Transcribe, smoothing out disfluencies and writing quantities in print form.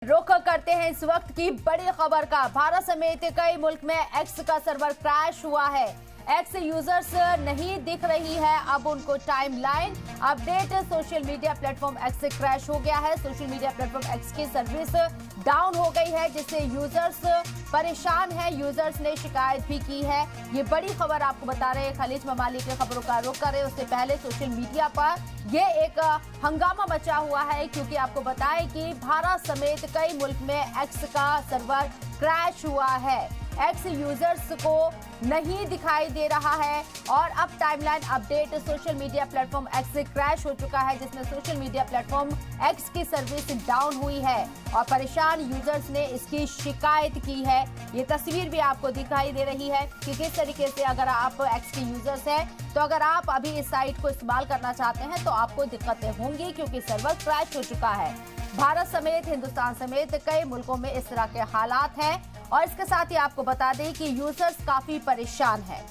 रुख करते हैं इस वक्त की बड़ी खबर का। भारत समेत कई मुल्क में एक्स का सर्वर क्रैश हुआ है। एक्स यूजर्स नहीं दिख रही है अब उनको timeline update. Social media platform x से क्रैश हो गया है। सोशल मीडिया प्लेटफॉर्म एक्स की सर्विस डाउन हो गई है, जिससे यूजर्स परेशान हैं। यूजर्स ने शिकायत भी की है। ये बड़ी खबर आपको बता रहे हैं। खलीज ममालिक की खबरों का रुख करें उससे पहले सोशल मीडिया पर ये एक हंगामा मचा हुआ है, क्योंकि आपको बताएं कि भारत समेत कई मुल्क में एक्स का सर्वर क्रैश हुआ है। एक्स यूजर्स को नहीं दिखाई दे रहा है और अब timeline update social media platform x से क्रैश हो चुका है, जिसमें सोशल मीडिया प्लेटफॉर्म एक्स की सर्विस डाउन हुई है और परेशान यूजर्स ने इसकी शिकायत की है। ये तस्वीर भी आपको दिखाई दे रही है कि किस तरीके से अगर आप एक्स के यूजर्स हैं तो अगर आप अभी इस साइट को इस्तेमाल करना चाहते हैं तो आपको दिक्कतें होंगी, क्योंकि सर्वर क्रैश हो चुका है। भारत समेत हिंदुस्तान समेत कई मुल्कों में इस तरह के हालात हैं और इसके साथ ही आपको बता दें कि यूजर्स काफी परेशान हैं।